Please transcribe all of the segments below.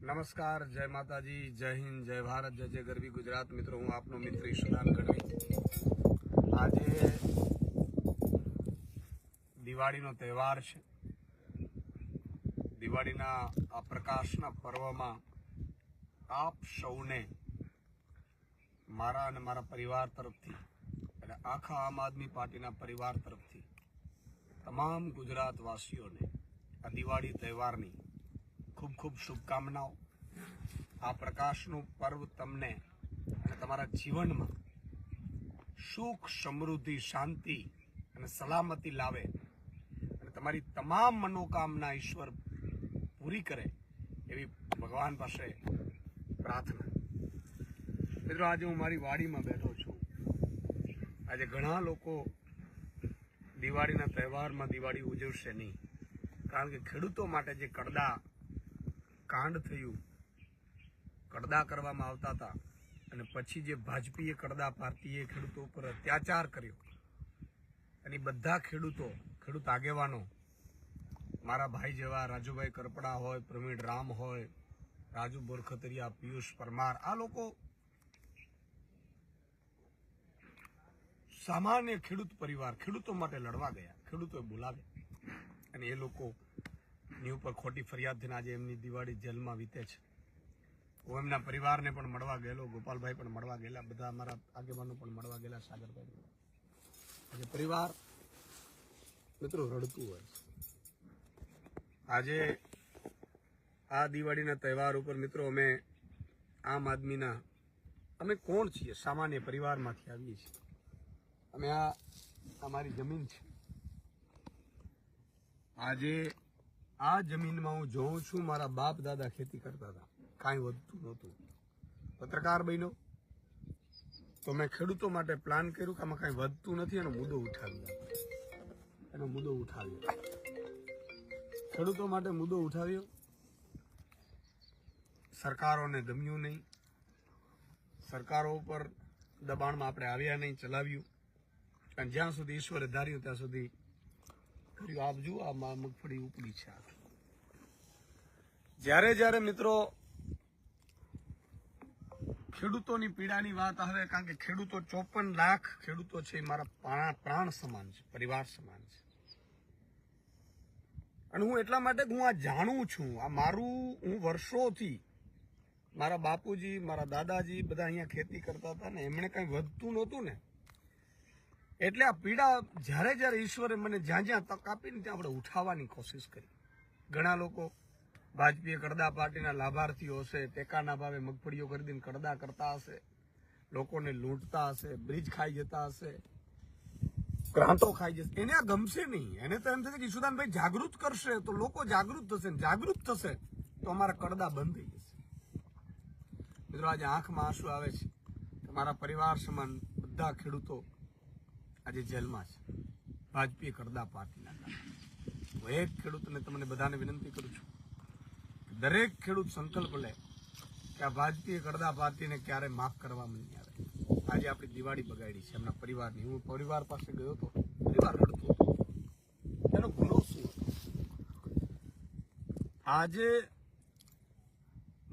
નમસ્કાર, જય માતાજી, જય હિન્દ, જય ભારત, જય જય ગરવી ગુજરાત। મિત્રો, હું આપનો મિત્ર ઈશુદાન ગઢવી। આજે દિવાળીનો તહેવાર છે। દિવાળીના આ પ્રકાશના પર્વમાં આપ સૌને મારા અને મારા પરિવાર તરફથી અને આખા આમ આદમી પાર્ટીના પરિવાર તરફથી તમામ ગુજરાતવાસીઓને આ દિવાળી તહેવારની ખૂબ ખૂબ શુભકામનાઓ। આ પ્રકાશનું પર્વ તમને અને તમારા જીવનમાં સુખ, સમૃદ્ધિ, શાંતિ અને સલામતી લાવે અને તમારી તમામ મનોકામના ઈશ્વર પૂરી કરે એવી ભગવાન પાસે પ્રાર્થના। મિત્રો, આજે હું મારી વાડીમાં બેઠો છું। આજે ઘણા લોકો દિવાળીના તહેવારમાં દિવાળી ઉજવશે નહીં, કારણ કે ખેડૂતો માટે જે કાંડ થયું, કડદા કરવામાં આવતા હતા અને પછી જે ભાજપીય કડદા પાર્ટીએ ખેડૂતો ઉપર અત્યાચાર કર્યો અને બધા ખેડૂત આગેવાનો, મારા ભાઈ જેવા રાજુભાઈ કરપડા હોય, પ્રવીણ રામ હોય, રાજુ બોરખતરિયા, પિયુષ પરમાર, આ લોકો સામાન્ય ખેડૂત પરિવાર ખેડૂતો માટે લડવા ગયા, ખેડૂતોએ બોલાવ્યા અને એ લોકો ની ઉપર ખોટી ફરિયાદ થઈને આજે એમની દિવાળી જેલમાં વીતે છે। હું એમના પરિવારને પણ મળવા ગયેલો, ગોપાલભાઈ પણ મળવા ગયેલા, બધા અમારા આગેવાનો પણ મળવા ગયેલા, સાગરભાઈ। આજે પરિવાર મિત્રો રડતું હોય છે। આજે આ દિવાળીના તહેવાર ઉપર મિત્રો અમે આમ આદમીના અમે કોણ છીએ? સામાન્ય પરિવારમાંથી આવીએ છીએ અમે। આ અમારી જમીન છે। આજે આ જમીનમાં હું જોઉં છું, મારા બાપ દાદા ખેતી કરતા હતા, કાંઈ વધતું નહોતું। પત્રકાર બન્યો તો મેં ખેડૂતો માટે પ્લાન કર્યું કે આમાં કાંઈ વધતું નથી, એનો મુદ્દો ઉઠાવ્યો। ખેડૂતો માટે મુદ્દો ઉઠાવ્યો। સરકારોને ગમ્યું નહીં, સરકારો ઉપર દબાણમાં આપણે આવ્યા નહીં, ચલાવ્યું અને જ્યાં સુધી ઈશ્વરે ધાર્યું ત્યાં સુધી કર્યું। આપ જુઓ, આ મગફળી ઉપડી છે। જ્યારે મિત્રો ખેડૂતોની પીડાની વાત આવે, કારણ કે ખેડૂતો 54 લાખ ખેડૂતો છે, મારા પ્રાણ સમાન છે, પરિવાર સમાન છે। અને હું એટલા માટે હું આ જાણું છું, આ હું વર્ષોથી મારા બાપુજી, મારા દાદાજી બધા અહીંયા ખેતી કરતા હતા ને એમણે કઈ વધતું નહોતું ને, એટલે આ પીડા જ્યારે ઈશ્વરે મને જ્યાં તક આપીને ત્યાં આપણે ઉઠાવવાની કોશિશ કરી। ઘણા લોકો ભાજપીય કડદા પાર્ટીના લાભાર્થીઓ હશે, ટેકાના ભાવે મગફળીઓ ખરીદીને કડદા કરતા હશે, લોકોને લૂંટતા હશે, બ્રિજ ખાઈ જતા હશે, ગ્રાંતો ખાઈ જશે। એને આ ગમશે નહીં। એને તો એમ થશે કે ઈશુદાનભાઈ જાગૃત કરશે તો લોકો જાગૃત થશે, જાગૃત થશે તો અમારા કડદા બંધ થઈ જશે। મિત્રો, આજે આંખમાં આંસુ આવે છે કે મારા પરિવાર સમાન બધા ખેડૂતો આજે જેલમાં છે, ભાજપીય કડદા પાર્ટીના કારણે। હું એક ખેડૂતને તમને બધાને વિનંતી કરું છું, દરેક ખેડૂત સંકલ્પ લે કે આ ભાજપીય કડદા પાર્ટીને ક્યારે માફ કરવામાં નહીં આવે। આજે આપણી દિવાળી બગાડી છે એમના પરિવારની। હું પરિવાર પાસે ગયો હતો, પરિવાર રડતો હતો, એનો ગુનો શું હતો? આજે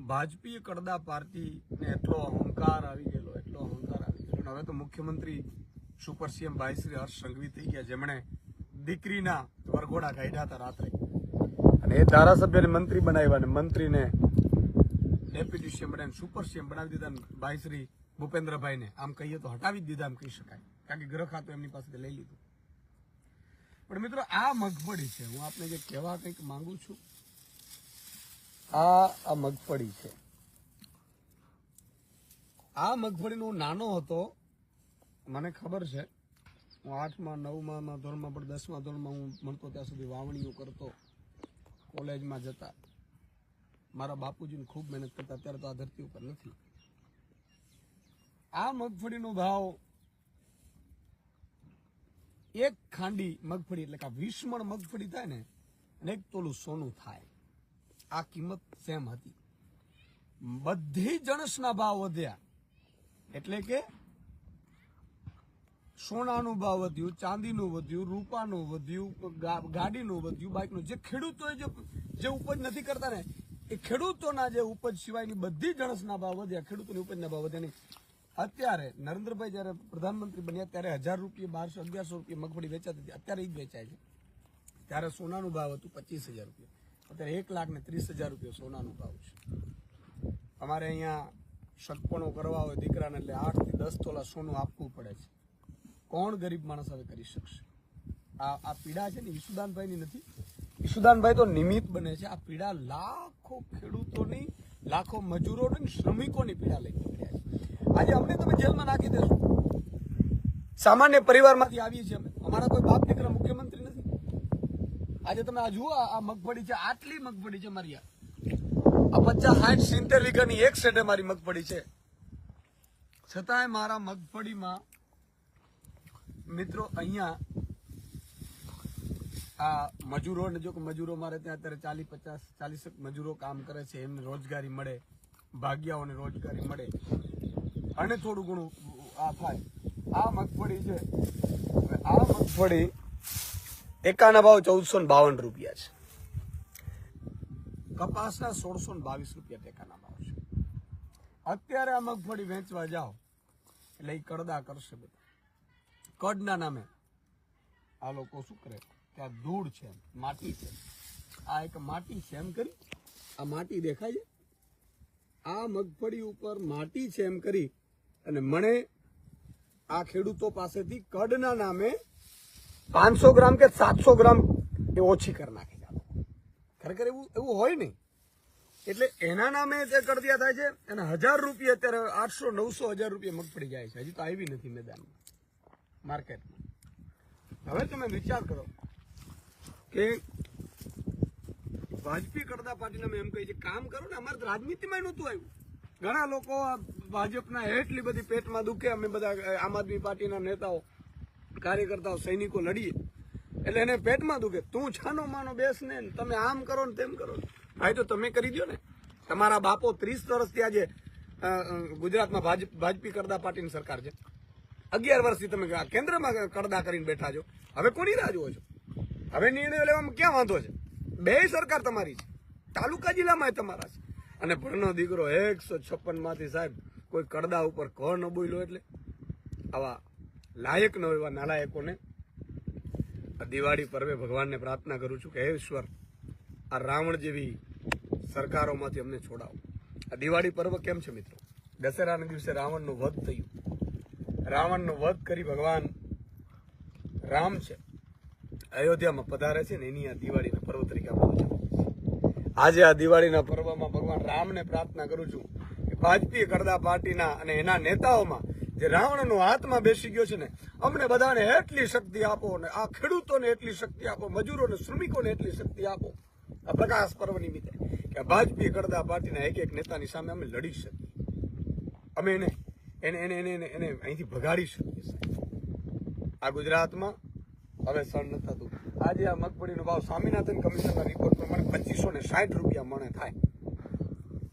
ભાજપીય કડદા પાર્ટીને એટલો અહંકાર આવી ગયેલો, હવે તો મુખ્યમંત્રી સુપર સીએમ ભાઈ શ્રી હર્ષ સંઘવી થઈ ગયા, જેમણે દીકરીના વરઘોડા કાઢ્યા હતા રાત્રે અને એ ધારાસભ્યને મંત્રી બનાવ્યા અને મંત્રીને ડેપ્યુટી સીએમ બનાવીને સુપર સીએમ બનાવી દીધા। ભાઈ શ્રી ભૂપેન્દ્રભાઈને આમ કહીએ તો હટાવી જ દીધા એમ કહી શકાય, કારણ કે ગ્રહ ખાતું એમની પાસેથી લઈ લીધું। પણ મિત્રો, આ મગફળી છે, હું આપને જે કહેવા કંઈક માંગુ છું, આ મગફળી છે। આ મગફળીનો નાનો હતો, મને ખબર છે, હું 8મા 9મા ધોરણમાં પણ 10મા ધોરણમાં હું ભણતો ત્યાં સુધી વાવણીઓ કરતો, કોલેજમાં જતા, મારા બાપુજીને ખૂબ મહેનત કરતા, અત્યારે તો આ ધરતી ઉપર નથી। આ મગફળીનો ભાવ 1 ખાંડી મગફળી એટલે કે 20 મણ મગફળી થાય ને અને 1 તોલું સોનું થાય, આ કિંમત સેમ હતી। બધી જણસના ભાવ વધ્યા, એટલે કે સોનાનું ભાવ વધ્યું, ચાંદીનું વધ્યું, રૂપાનું વધ્યું, ગાડીનું વધ્યું, બાઇકનું। જે ખેડૂતોએ જે ઉપજ નથી કરતા ને એ ખેડૂતોના જે ઉપજ સિવાયની બધી જણસના ભાવ વધ્યા, ખેડૂતોની ઉપજના ભાવ વધ્યા નહીં. અત્યારે નરેન્દ્રભાઈ જયારે પ્રધાનમંત્રી બન્યા ત્યારે 1000 રૂપિયા 1200 1100 રૂપિયા મગફળી વેચાતી હતી, અત્યારે એ જ વેચાય છે. ત્યારે સોનાનું ભાવ હતું 25,000 રૂપિયા, અત્યારે 1,30,000 રૂપિયા સોનાનું ભાવ છે. અમારે અહીંયા સગપણો કરવા હોય દીકરાને એટલે 8 થી 10 તોલા સોનું આપવું પડે છે. કોણ ગરીબ માણસ હવે કરી શકશે? આ પીડા છે ને ઈસુદાનભાઈની નથી, ઈસુદાનભાઈ તો નિમિત્ત બને છે. આ પીડા લાખો ખેડૂતોની, લાખો મજૂરોની, શ્રમિકોની પીડા લઈ નીકળ્યા છે. આજે અમને તમે જેલમાં નાખી દેશો. સામાન્ય પરિવારમાંથી આવીએ છીએ અમે, અમારા કોઈ બાપ દીકરા મુખ્યમંત્રી નથી. આજે તમે આ જુઓ, આ મગફળી છે, આટલી મગફળી છે મારી, આ 50 60 70 વીઘાની એક સેટે મારી મગફળી છે. છતાંય મારા મગફળીમાં મિત્રો અહીંયા આ મજૂરોને, જો કે મજૂરો મારે ત્યાં અત્યારે 40 મજૂરો કામ કરે છે, એમને રોજગારી મળે, ભાગ્યાઓને રોજગારી મળે અને થોડું ઘણું આ થાય. આ મગફળી છે, આ મગફળી ટેકાના ભાવ 1452 રૂપિયા છે. કપાસના 1622 રૂપિયા ટેકાના ભાવ છે. અત્યારે આ મગફળી વેચવા જાઓ એટલે એ કડદા કરશે બધા. કડના નામે આ લોકો શું કરે, ત્યાં ધૂળ છે, માટી છે, આ એક માટી છે એમ કરી, આ માટી દેખાય છે, આ મગફળી ઉપર માટી છે એમ કરી અને મને આ ખેડૂતો પાસેથી કડના નામે 500 ગ્રામ કે 700 ગ્રામ એ ઓછી કરી નાખે છે. ખરેખર એવું હોય નહીં. એટલે એના નામે તે કડદિયા થાય છે અને 1000 રૂપિયા અત્યારે 800 900 1000 રૂપિયા મગફળી જાય છે. હજી તો આવી નથી મેદાનમાં, માર્કેટમાં. હવે તમે વિચાર કરો કે ભાજપી કડદા પાર્ટીને અમે એમ કહીએ છીએ કામ કરો ને. અમારે તો રાજનીતિમાં નહોતું આવ્યું. ઘણા લોકો ભાજપના એટલી બધી પેટમાં દુખે, અમે બધા આમ આદમી પાર્ટીના નેતાઓ, કાર્યકર્તાઓ, સૈનિકો લડીએ એટલે એને પેટમાં દુખે. તું છાનો માનો બેસ ને, તમે આમ કરો ને તેમ કરો. ભાઈ તો તમે કરી દો ને. તમારા બાપો 30 વર્ષથી આજે ગુજરાતમાં ભાજપી કડદા પાર્ટીની સરકાર છે. 11 વર્ષથી તમે કેન્દ્રમાં કડદા કરીને બેઠા છો. હવે કોની રાહ જુઓ છો? હવે નિર્ણયો લેવામાં ક્યાં વાંધો છે? બે સરકાર તમારી છે, તાલુકા જિલ્લામાં તમારા છે. અને ભણનો દીકરો 156 માંથી સાહેબ કોઈ કડદા ઉપર ક ન બોલ્યો. એટલે આવા લાયક ન એવા નાલાયકોને આ દિવાળી પર્વે ભગવાનને પ્રાર્થના કરું છું કે હે ઈશ્વર, આ રાવણ જેવી સરકારોમાંથી અમને છોડાવો. આ દિવાળી પર્વ કેમ છે મિત્રો? દશેરાના દિવસે રાવણનું વધ થયું. રાવણનો વધ કરી ભગવાન રામ છે અયોધ્યામાં પધારે છે ને, એની આ દિવાળીના પર્વ તરીકે આપણે આજે આ દિવાળીના પર્વમાં ભગવાન રામને પ્રાર્થના કરું છું કે ભાજપી કડદા પાર્ટીના અને એના નેતાઓમાં જે રાવણનો હાથમાં બેસી ગયો છે ને, અમને બધાને એટલી શક્તિ આપો ને આ ખેડૂતોને એટલી શક્તિ આપો, મજૂરોને, શ્રમિકોને એટલી શક્તિ આપો આ પ્રકાશ પર્વ નિમિત્તે કે ભાજપી કડદા પાર્ટીના એક એક નેતાની સામે અમે લડી શકીએ, અમે એને અહીંથી ભગાડી શકીએ. આ ગુજરાતમાં હવે સહન ન થતું. આજે આ મગફળીનો ભાવ સ્વામિનાથન કમિશનના રિપોર્ટ પ્રમાણે 2560 રૂપિયા મણે થાય.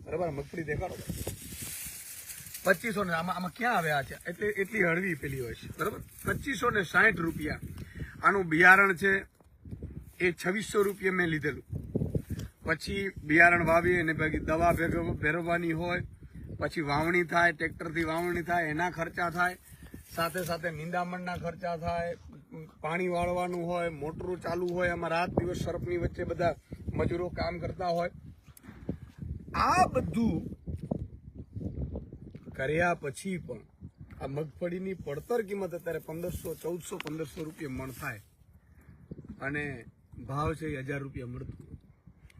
બરાબર, મગફળી દેખાડો 2500 ને આમાં ક્યાં આવ્યા છે? એટલે એટલી હળવી પેલી હોય છે. બરાબર, 2560 રૂપિયા. આનું બિયારણ છે એ 2600 રૂપિયા મેં લીધેલું. પછી બિયારણ વાવી એને દવા ભેરવવાની હોય, પછી વાવણી થાય, ટ્રેક્ટરથી વાવણી થાય, એના ખર્ચા થાય, સાથે સાથે નિંદામણના ખર્ચા થાય, પાણી વાળવાનું હોય, મોટરો ચાલુ હોય, આમાં રાત દિવસ સર્પની વચ્ચે બધા મજૂરો કામ કરતા હોય. આ બધું કર્યા પછી પણ આ મગફળીની પડતર કિંમત અત્યારે 1500 રૂપિયા મણ થાય અને ભાવ છે 1000 રૂપિયા મળતું.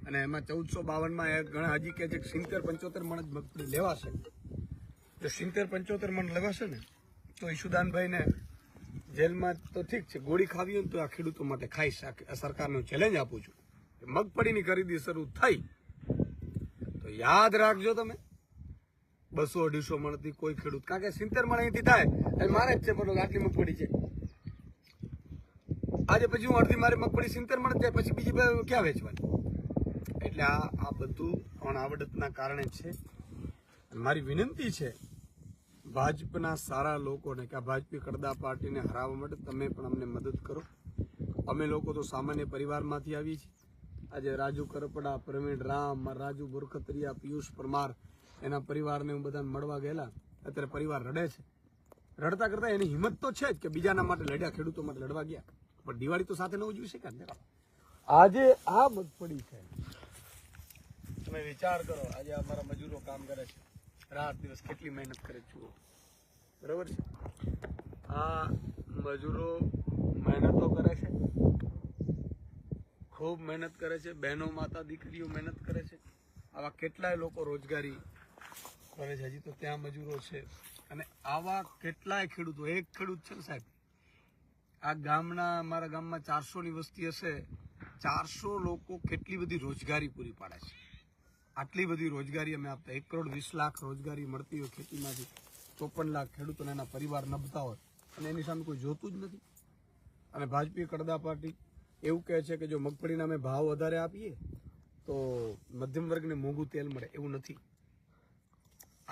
અને એમાં 1452માં ઘણા હજી કહે છે કે 70-75 મણ જ મગફળી લેવાશે. જો 70-75 મણ લેવાશે ને તો ઈશુદાનભાઈને જેલમાં તો ઠીક છે, ગોળી ખાવી હોય ને તો આ ખેડૂતો માટે ખાઈ શકે. આ સરકારનો ચેલેન્જ આપું છું. મગફળીની ખરીદી શરૂ થઈ તો યાદ રાખજો તમે 200-250 મણથી કોઈ ખેડૂત, કારણ કે 70 મણ અહીંથી થાય એટલે મારે જ છે, બરોબર, આટલી મગફળી છે. આજે પછી હું અડધી મારી મગફળી 70 મણ જાય, પછી બીજી ક્યાં વેચવાની? એટલે આ બધું અણઆવડતના કારણે છે. મારી વિનંતી છે ભાજપના સારા લોકોને કે આ ભાજપી કડદા પાર્ટીને હરાવવા માટે તમે પણ અમને મદદ કરો. અમે લોકો તો સામાન્ય પરિવારમાંથી આવીએ છીએ. આજે રાજુ કરપડા, પ્રવીણ રામ, રાજુ બોરખતરિયા, પિયુષ પરમાર, એના પરિવારને હું બધાને મળવા ગયેલા. અત્યારે પરિવાર રડે છે. રડતા કરતા એની હિંમત તો છે જ કે બીજાના માટે લડ્યા, ખેડૂતો માટે લડવા ગયા. પણ દિવાળી તો સાથે ન ઉજવી શકાય ને. આજે આ મગફળી છે, તમે વિચાર કરો, આજે અમારા મજૂરો કામ કરે છે, રાત દિવસ કેટલી મહેનત કરે છે, બરોબર છે. આ મજૂરો મહેનતો કરે છે, ખૂબ મહેનત કરે છે. બહેનો, માતા, દીકરીઓ મહેનત કરે છે. આવા કેટલાય લોકો રોજગારી કરે છે. હજી તો ત્યાં મજૂરો છે. અને આવા કેટલાય ખેડૂતો, એક ખેડૂત છે ને સાહેબ, આ ગામના, અમારા ગામમાં 400ની વસ્તી હશે. 400 લોકો કેટલી બધી રોજગારી પૂરી પાડે છે. આટલી બધી રોજગારી અમે આપતા. 1,20,00,000 રોજગારી મળતી હોય ખેતીમાંથી. 54 લાખ ખેડૂતોને એના પરિવાર નભતા હોય અને એની સામે કોઈ જોતું જ નથી. અને ભાજપી કડદા પાર્ટી એવું કહે છે કે જો મગફળીના અમે ભાવ વધારે આપીએ તો મધ્યમ વર્ગને મોંઘું તેલ મળે. એવું નથી.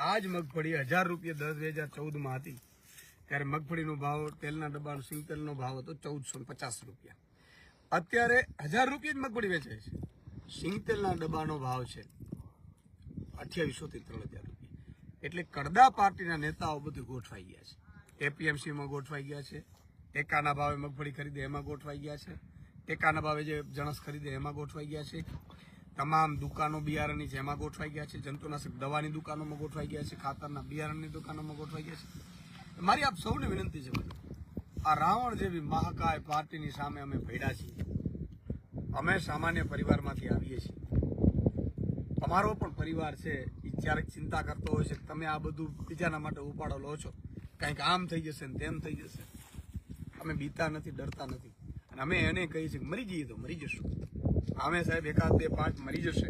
આ જ મગફળી 1,000 રૂપિયા 2014માં હતી ત્યારે મગફળીનો ભાવ, તેલના ડબ્બાનો, સિંગ તેલનો ભાવ હતો 1,450 રૂપિયા. અત્યારે 1,000 રૂપિયા જ મગફળી વેચાય છે. સિંગ તેલના ડબ્બાનો ભાવ છે 2,800 થી 3,000 રૂપિયા. એટલે કડદા પાર્ટીના નેતાઓ બધું ગોઠવાઈ ગયા છે. એપીએમસીમાં ગોઠવાઈ ગયા છે. ટેકાના ભાવે મગફળી ખરીદે એમાં ગોઠવાઈ ગયા છે. ટેકાના ભાવે જે જણસ ખરીદે એમાં ગોઠવાઈ ગયા છે. તમામ દુકાનો બિયારણની છે એમાં ગોઠવાઈ ગયા છે. જંતુનાશક દવાની દુકાનોમાં ગોઠવાઈ ગયા છે. ખાતરના બિયારણની દુકાનોમાં ગોઠવાઈ ગયા છે. મારી આપ સૌને વિનંતી છે, આ રાવણ જેવી મહાકાય પાર્ટીની સામે અમે ભેડા છીએ. અમે સામાન્ય પરિવારમાંથી આવીએ છીએ. અમારો પણ પરિવાર છે. એ ક્યારેક ચિંતા કરતો હોય છે કે તમે આ બધું બીજાના માટે ઉપાડો લો છો, કંઈક આમ થઈ જશે ને તેમ થઈ જશે. અમે બીતા નથી, ડરતા નથી. અને અમે એને કહીએ છીએ કે મરી જઈએ તો મરી જશું. અમે સાહેબ 1, 2, 5 મરી જશે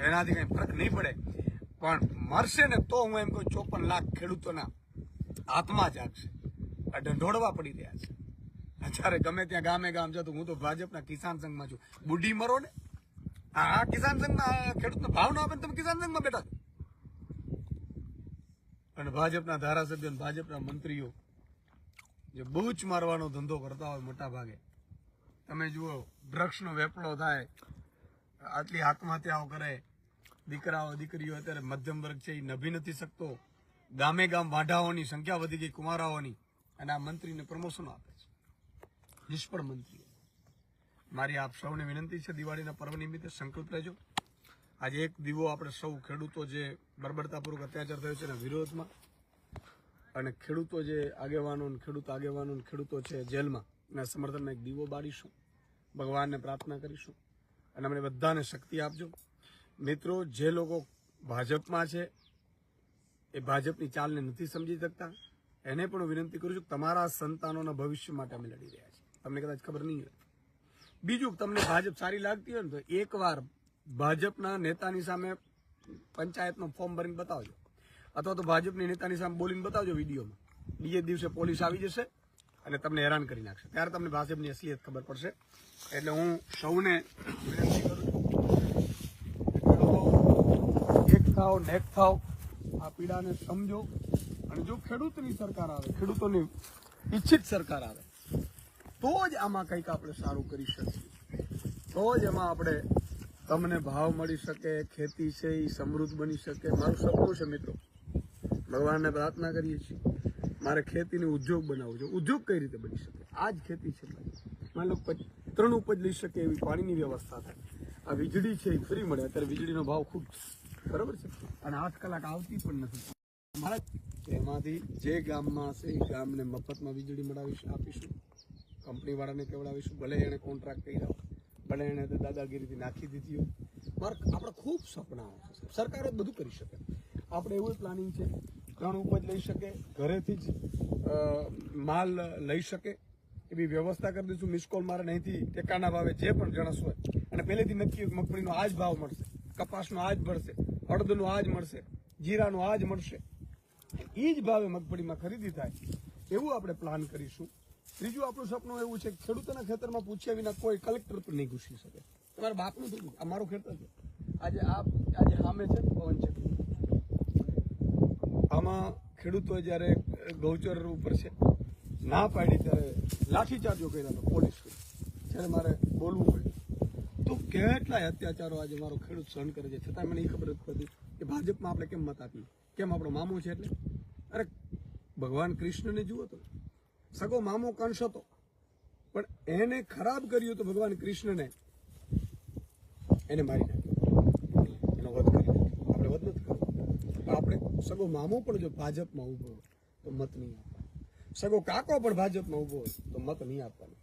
એનાથી કંઈ ફરક નહીં પડે. પણ મરશે ને તો હું એમ કહું 54 લાખ ખેડૂતોના હાથમાં જાગશે. આ ઢંઢોળવા પડી રહ્યા છે. અત્યારે ગમે ત્યાં ગામે ગામ જતું, હું તો ભાજપના કિસાન સંઘમાં છું. બુઢી મરો ને, આ કિસાન સંઘમાં ખેડૂતનો ભાવ ન આપે તમે કિસાન સંઘમાં બેઠા છો. અને ભાજપના ધારાસભ્યો, ભાજપના મંત્રીઓ જે બૂચ મારવાનો ધંધો કરતા હોય મોટા ભાગે, તમે જુઓ ડ્રગ્સનો વેપલો થાય, આટલી આત્મહત્યાઓ કરે, દીકરાઓ દીકરીઓ અત્યારે મધ્યમ વર્ગ છે એ નભી નથી શકતો. ગામે ગામ વાઢાઓની સંખ્યા વધી ગઈ, કુમારાઓની, અને આ મંત્રીને પ્રમોશન આપે છે. નિષ્ફળ મંત્રીઓ. મારી આપ સૌને વિનંતી છે, દિવાળીના પર્વ નિમિત્તે સંકલ્પ લેજો. આજે એક દીવો આપણે સૌ ખેડૂતો જે બર્બરતાપૂર્વક અત્યાચાર થયો છે એના વિરોધમાં, અને ખેડૂતો જે આગેવાનો, ખેડૂતો છે જેલમાં, એના સમર્થનમાં એક દીવો બાળીશું. ભગવાનને પ્રાર્થના કરીશું અને અમને બધાને શક્તિ આપજો. મિત્રો, જે લોકો ભાજપમાં છે એ ભાજપની ચાલને નથી સમજી શકતા, એને પણ વિનંતી કરું છું કે તમારા સંતાનોના ભવિષ્ય માટે અમે લડી રહ્યા છીએ. તમને કદાચ ખબર નહીં હોય. બીજું, તમને ભાજપ સારી લાગતી હોય ને તો એકવાર ભાજપના નેતાની સામે પંચાયતનું ફોર્મ ભરીને બતાવજો, અથવા તો ભાજપની નેતાની સામે બોલીને બતાવજો વિડીયોમાં. બીજે દિવસે પોલીસ આવી જશે અને તમને હેરાન કરી નાખશે. ત્યારે તમને ભાજપની અસલિયત ખબર પડશે. એટલે હું સૌને વિનંતી કરું છું, એક થાવ, નેક થાવ, આ પીડાને સમજો. અને જો ખેડૂતની સરકાર આવે, ખેડૂતોની ઈચ્છિત સરકાર આવે, તો જ આમાં કંઈક આપણે સારું કરી શકીએ. તો જ એમાં આપણે તમને ભાવ મળી શકે, ખેતી છે એ સમૃદ્ધ બની શકે. મારું સપનું છે મિત્રો, ભગવાનને પ્રાર્થના કરીએ છીએ, મારે ખેતીને ઉદ્યોગ બનાવવો છે. ઉદ્યોગ કઈ રીતે બની શકે? આ જ ખેતી છે. માની લો 3 ઉપજ લઈ શકે એવી પાણીની વ્યવસ્થા થાય. આ વીજળી છે એ ફ્રી મળે. અત્યારે વીજળીનો ભાવ ખૂબ બરાબર છે, અને 8 કલાક આવતી પણ નથી. મારે એમાંથી જે ગામમાં હશે એ ગામને મફતમાં વીજળી આપીશું. કંપનીવાળાને કેવડાવીશું, ભલે એણે કોન્ટ્રાક્ટ કર્યા હોય, ભલે એણે દાદાગીરીથી નાખી દીધી હોય. આપણે ખૂબ સપનાઓ છે. સરકાર બધું કરી શકે. આપણે એવું પ્લાનિંગ છે, 3 ઉપજ લઈ શકે, ઘરેથી જ માલ લઈ શકે એવી વ્યવસ્થા કરી દઈશું. મિસકોલ મારે અહીંથી ટેકાના ભાવે જે પણ જણસ હોય, અને પહેલેથી નક્કી મગફળીનો આ જ ભાવ મળશે, કપાસનો આ જ મળશે, અડદનો આ જ મળશે, જીરાનો આ જ મળશે. એ જ ભાવે મગફળીમાં ખરીદી થાય એવું આપણે પ્લાન કરીશું. ત્રીજું આપણું સપનું એવું છે કે ખેડૂતોના ખેતરમાં પૂછ્યા વિના કોઈ કલેક્ટર પર નહીં ઘૂસી શકે. તમારા બાપનું થયું, આ મારું ખેતર છે. આજે સામે છે પવન છે, આમાં ખેડૂતોએ જયારે ગૌચર ઉપર છે ના પાડી ત્યારે લાઠીચાર્જો કર્યા હતા પોલીસ. જ્યારે મારે બોલવું પડ્યું તો કેટલાય અત્યાચારો આજે મારો ખેડૂત સહન કરે છે, છતાં મને એ ખબર નથી પડતી કે ભાજપમાં આપણે કેમ મત આપીએ, કેમ આપણો મામો છે એટલે. અરે ભગવાન કૃષ્ણને જુઓ તો, સગો મામો કંસ હતો, પણ એને ખરાબ કર્યું તો ભગવાન કૃષ્ણને એને મારી નાખ્યો, એનો વધ કરી નાખ્યો. આપણે વધ નથી કરવો. આપણે સગો મામો પણ જો ભાજપમાં ઉભો હોય તો મત નહીં આપવાનો, સગો કાકો પણ ભાજપમાં ઉભો હોય તો મત નહીં આપવાનો.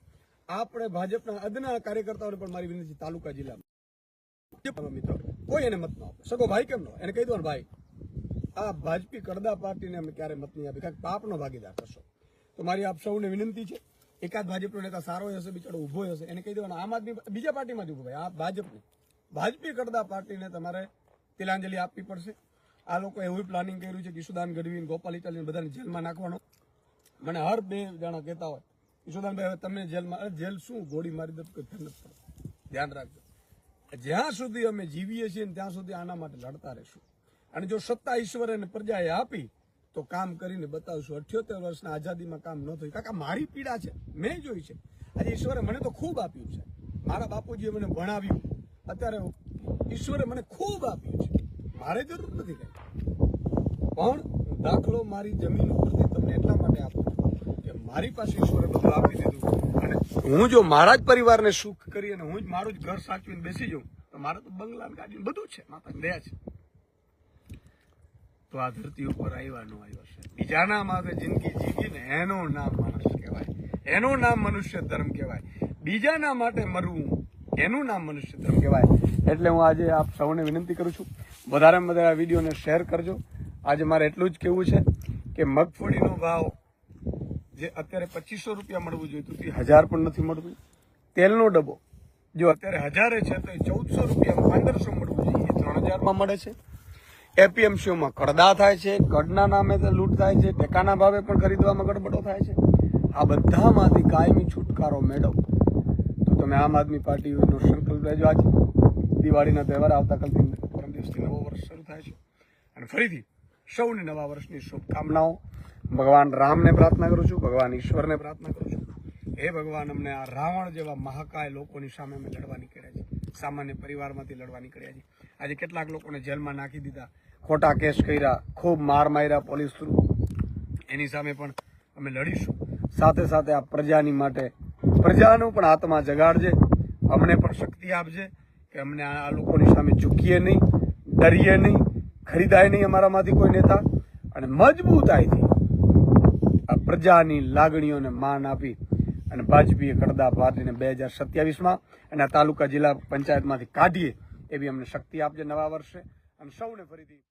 આપણે ભાજપના અદના કાર્યકર્તાઓને પણ મારી વિનંતી, તાલુકા જિલ્લામાં મિત્રો કોઈ એને મત ન આપે. સગો ભાઈ કેમ ન, એને કહી દો ને ભાઈ આ ભાજપી કડદા પાર્ટીને અમે ક્યારે મત નહીં આપી, કારણ કે પાપનો ભાગીદાર થશો. તો મારી આપ સૌને વિનંતી છે, એકાદ ભાજપનો નેતા સારો હશે, બિચારો ઉભો હશે, એને કહી દેવાનું આમ આદમી બીજા પાર્ટીમાંથી ઉભો, ભાઈ આ ભાજપને ભાજપી કડદા પાર્ટીને તમારે તિલાંજલિ આપવી પડશે. આ લોકો એવું પ્લાનિંગ કર્યું છે કે ઈશુદાન ગઢવી, ગોપાલ ઇટાલિયન બધાને જેલમાં નાખવાનો. મને હર 2 જણા કહેતા હોય ઈશુદાનભાઈ હવે તમે જેલમાં, જેલ શું ગોળી મારી દો કોઈ ફેર નથી પડતો. ધ્યાન રાખજો, જ્યાં સુધી અમે જીવીએ છીએ ને ત્યાં સુધી આના માટે લડતા રહીશું. અને જો સત્તા ઈશ્વર અને પ્રજાએ આપી તો કામ કરીને બતાવશું. 78 વર્ષના આઝાદીમાં કામ ન થયું, કાકા મારી પીડા છે, મેં જોઈ છે. આજે ઈશ્વરે મને તો ખૂબ આપ્યું છે, મારા બાપુજીએ મને ભણાવ્યું, અત્યારે ઈશ્વરે મને ખૂબ આપ્યું છે, મારે જરૂર નથી કઈ. પણ દાખલો મારી જમીન ઉપરથી તમને એટલા માટે આપું છું કે મારી પાસે ઈશ્વરે બધું આપી દીધું, અને હું જો મારા જ પરિવારને સુખ કરી અને હું જ મારું જ ઘર સાચવીને બેસી જાઉં તો મારે તો બંગલા ગાડી બધું છે, માતાની દયા છે. તો આ ધરતી ઉપર આવ્યા ન આવ્યા છે, બીજાના માટે જિંદગી જીવીને એનું નામ માણસ કહેવાય, એનું નામ મનુષ્ય ધર્મ કહેવાય. બીજાના માટે મરવું એનું નામ મનુષ્ય ધર્મ કહેવાય. એટલે હું આજે આપ સૌને વિનંતી કરું છું, વધારેમાં વધારે આ વિડીયોને શેર કરજો. આજે મારે એટલું જ કહેવું છે કે મગફળીનો ભાવ જે અત્યારે 2500 રૂપિયા મળવું જોઈએ તો 1000 પણ નથી મળતું. તેલનો ડબ્બો જો અત્યારે 1000 છે તો 1400 રૂપિયા 1500 મળવું જોઈએ, 3000માં મળે છે. એપીએમસીઓમાં કડદા થાય છે, કડના નામે લૂંટ થાય છે, ટેકાના ભાવે પણ ખરીદવામાં ગડબડો થાય છે. આ બધામાંથી કાયમી છુટકારો મેળવો તો તમે આમ આદમી પાર્ટીનો સંકલ્પ લેજો. આજે દિવાળીના તહેવાર આવતાકાલથી પરમ દિવસથી નવો વર્ષ શરૂ થાય છે, અને ફરીથી સૌને નવા વર્ષની શુભકામનાઓ. ભગવાન રામને પ્રાર્થના કરું છું, ભગવાન ઈશ્વરને પ્રાર્થના કરું છું, હે ભગવાન અમને આ રાવણ જેવા મહાકાય લોકોની સામે અમે લડવા નીકળ્યા છે, સામાન્ય પરિવારમાંથી લડવા નીકળ્યા છે. આજે કેટલાક લોકોને જેલમાં નાખી દીધા, ખોટા કેસ કર્યા, ખૂબ માર માર્યા પોલીસ થ્રુ, એની સામે પણ અમે લડીશું. સાથે સાથે આ પ્રજાની માટે, પ્રજાનું પણ આત્મા જગાડજે, અમને પણ શક્તિ આપજે કે અમને આ લોકોની સામે ઝૂકીએ નહીં, ડરીએ નહીં, ખરીદાય નહીં અમારામાંથી કોઈ નેતા, અને મજબૂતાઈથી આ પ્રજાની લાગણીઓને માન આપી અને ભાજપીએ કડદા પાર્ટીને 2027માં અને આ તાલુકા જિલ્લા પંચાયતમાંથી કાઢીએ એવી અમને શક્તિ આપજે નવા વર્ષે. અને સૌને ફરીથી